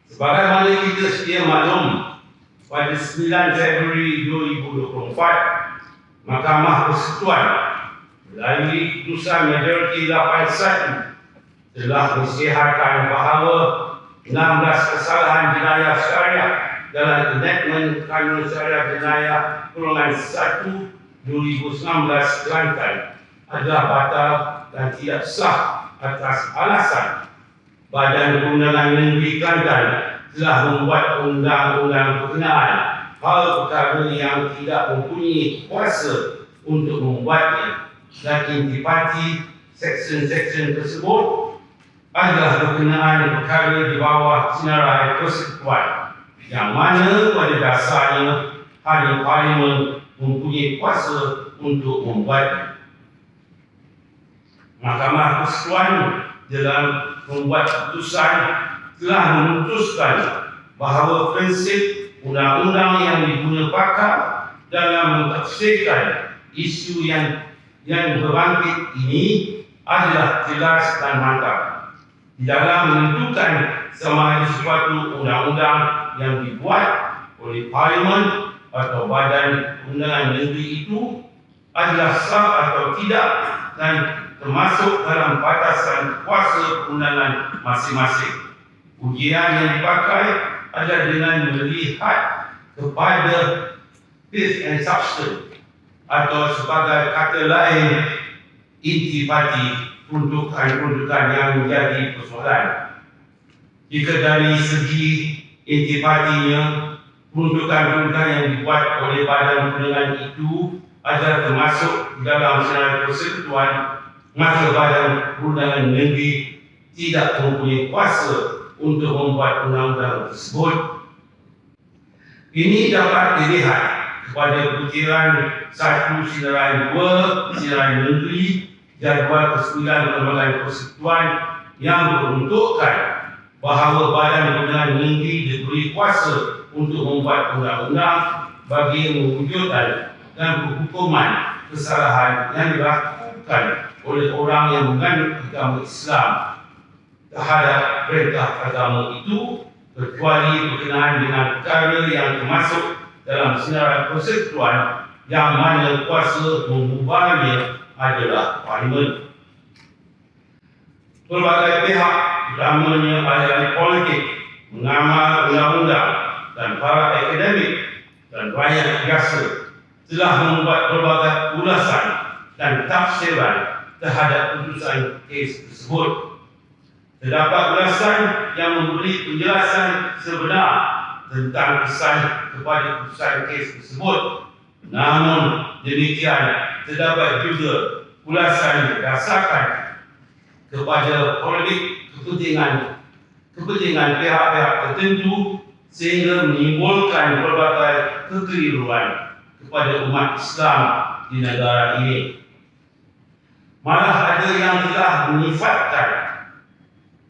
Sebagaimana kita sedia maklum, pada 9 Februari 2024, Mahkamah Persekutuan melalui keputusan majoriti 8-1 telah mensiharkan bahawa 16 kesalahan jenayah syariah dalam enactment Kanun Syariah Jenayah Golongan 1 2019 Kelantan adalah batal dan tidak sah atas alasan Badan Perundangan Negeri Kelantan telah membuat undang-undang berkenaan hal perkara yang tidak mempunyai kuasa untuk membuatnya, dan intipati seksyen-seksyen tersebut adalah berkenaan perkara di bawah senarai persekutuan yang mana pada dasarnya hanya Parlimen mempunyai kuasa untuk membuatnya. Mahkamah Persekutuan dalam membuat keputusan telah memutuskan bahawa prinsip undang-undang yang diguna pakar dalam mentafsirkan isu yang berbangkit ini adalah jelas dan mantap di dalam menentukan sama ada suatu undang-undang yang dibuat oleh Parlimen atau Badan Perundangan Negeri itu adalah sah atau tidak dan termasuk dalam batasan kuasa perundangan masing-masing. Ujian yang dipakai adalah dengan melihat kepada fifth and substance atau sebagai kata lain intipati peruntukan yang menjadi persoalan. Jika dari segi intipatinya, peruntukan yang dibuat oleh Badan Perundangan itu adalah termasuk dalam senarai persekutuan, maka Badan Perundangan Negeri tidak mempunyai kuasa untuk membuat undang-undang tersebut. Ini dapat dilihat kepada butiran 1 Sinarai 2 Sinarai Negeri Jadual ke-9 Perlembagaan Persekutuan yang beruntukkan bahawa Badan Perundangan Negeri diberi kuasa untuk membuat undang-undang bagi mewujudkan dan penghukuman kesalahan yang dilakukan oleh orang yang menganut agama Islam terhadap perintah agama itu, kecuali berkenaan dengan perkara yang termasuk dalam senarai persekutuan yang mana kuasa mengubahnya adalah Parlimen. Pelbagai pihak, utamanya ahli politik, mengamal undang-undang dan para akademik dan rakyat biasa telah membuat pelbagai ulasan dan tafsiran terhadap putusan kes tersebut. Terdapat ulasan yang memberi penjelasan sebenar tentang kesan kepada putusan kes tersebut. Namun demikian, terdapat juga ulasan berdasarkan kepada politik kepentingan pihak-pihak tertentu sehingga menimbulkan pelbagai kekeliruan kepada umat Islam di negara ini. Malah ada yang telah menyifatkan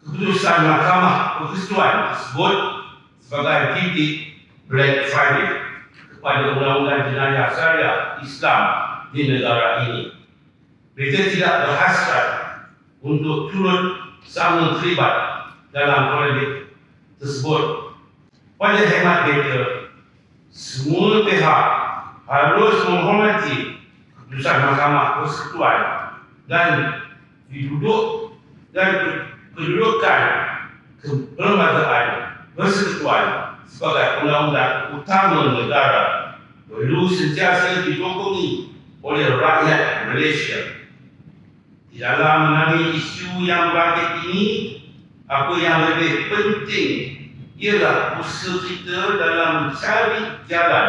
keputusan Mahkamah Persekutuan tersebut sebagai titik Black Friday kepada undang-undang jenayah syariah Islam di negara ini. Mereka tidak berhasrat untuk turut sama terlibat dalam politik tersebut. Pada hemat mereka, semua pihak harus menghormati keputusan Mahkamah Persekutuan dan kedudukan kelembagaan persekutuan sebagai undang-undang utama negara perlu sentiasa didokongi oleh rakyat Malaysia. Di dalam menangani isu yang bangkit ini, apa yang lebih penting ialah usaha kita dalam mencari jalan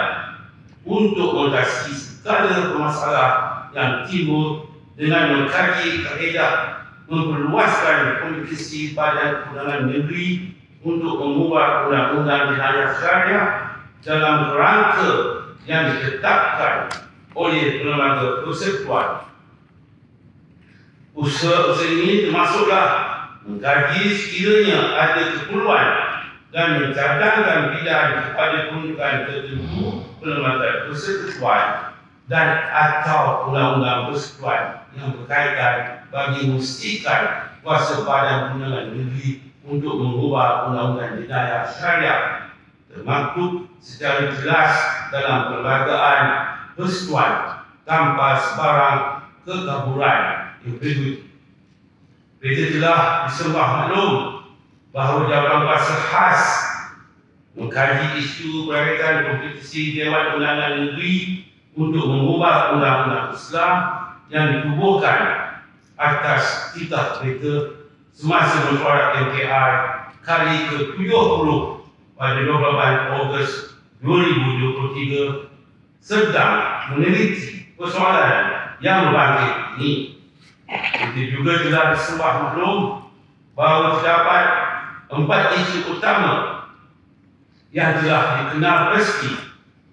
untuk mengatasi segala masalah yang timbul dengan mengkaji kaedah memperluaskan kompetisi Badan Perundangan Negeri untuk mengubah undang-undang jenayah syariah dalam kerangka yang ditetapkan oleh lembaga persekutuan. Usaha ini termasuklah mengkaji sekiranya ada keperluan dan mencadangkan pilihan kepada peruntukan tertentu lembaga persekutuan dan atau undang-undang persekutuan yang berkaitan bagi memastikan kuasa Badan Perundangan Negeri untuk mengubah undang-undang jenayah syariah termaktub secara jelas dalam perlembagaan persetujuan tanpa sebarang kekaburan yang berikut. Kita telah disembah maklum bahawa Jabatan Kuasa Khas mengkaji isu berkaitan kompetisi Dewan Undangan Negeri untuk mengubah undang-undang Islam yang ditubuhkan atas titah mereka semasa mesyuarat MKR kali ke-70 pada 28 Ogos 2023 sedang meneliti persoalan yang berbangkit ini. Kita juga telah disembah maklum bahawa terdapat 4 isu utama yang telah dikenal pasti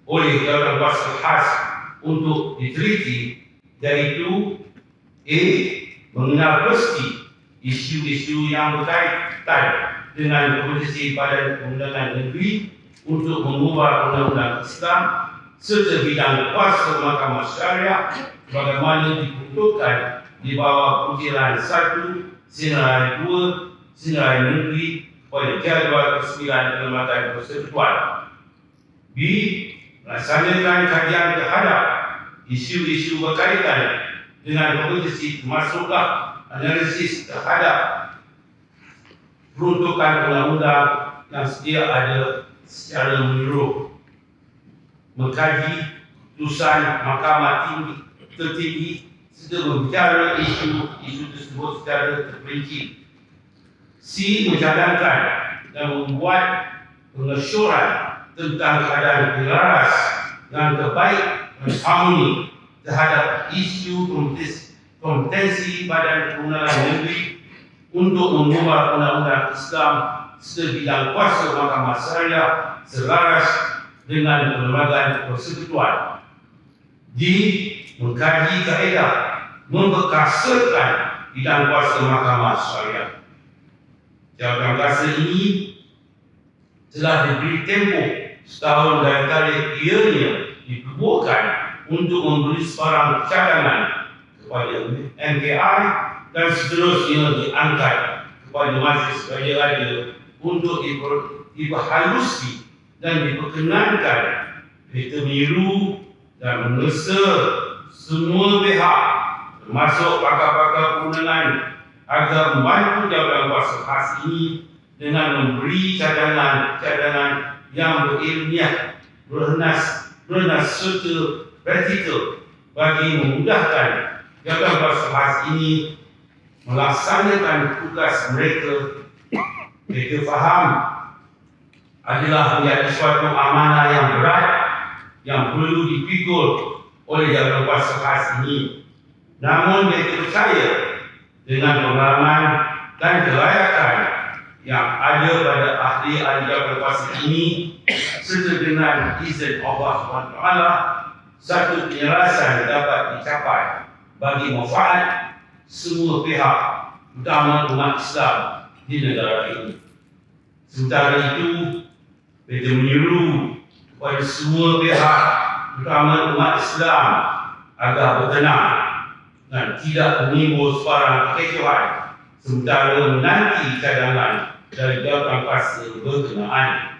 oleh Jabatan Kuasa Khas untuk diteliti, iaitu A. Mengenal pasti isu-isu yang berkaitan dengan kompetisi Badan Undangan Negeri untuk mengubah undang-undang Islam serta bidang kuasa Mahkamah Syariah bagaimana diperuntukkan di bawah Putiran 1, Senarai 2, Senarai Negeri pada jadual ke-9 Perlembagaan Persekutuan. B. Melaksanakan kajian terhadap isu-isu berkaitan dengan kompetisi termasuklah analisis terhadap peruntukan undang-undang yang sedia ada secara menyeluruh, mengkaji putusan Mahkamah Tertinggi serta berbicara isu tersebut secara terperinci. C. Mencadangkan dan membuat pengesyuran tentang keadaan selaras dan terbaik dan harmoni terhadap isu kompetensi Badan Undangan Negeri untuk mengubah undang-undang Islam serta bidang kuasa Mahkamah Syariah selaras dengan perlembagaan persekutuan. D. Mengkaji kaedah memperkasakan bidang kuasa Mahkamah Syariah. Jabatan kuasa ini telah diberi tempoh setahun dari tarikh ianya ditubuhkan untuk memberi sebarang cadangan kepada MKI dan seterusnya diangkat kepada Majlis Raya Adil untuk diperhalusi dan diperkenankan kita menyeru dan mengesah semua pihak termasuk pakar-pakar perundangan agar membantu Jabatan Kuasa Khas ini dengan memberi cadangan yang berilmiah, bernas serta praktikal bagi memudahkan Jabatan Kuasa Khas ini melaksanakan tugas mereka. Mereka faham adalah menjadi suatu amanah yang berat yang perlu dipikul oleh Jabatan Kuasa Khas ini. Namun mereka percaya dengan pengalaman dan kelayakan yang ada pada ahli-ahli Jabatan Kuasa ini serta dengan izin Allah SWT, satu penyelesaian dapat dicapai bagi manfaat semua pihak, utama umat Islam di negara ini. Sementara itu, kita menyeru kepada semua pihak, utama umat Islam, agar bertenang dan tidak menimbul sebarang kekecewaan sementara menanti cadangan dari Jabatan Kuasa berkenaan.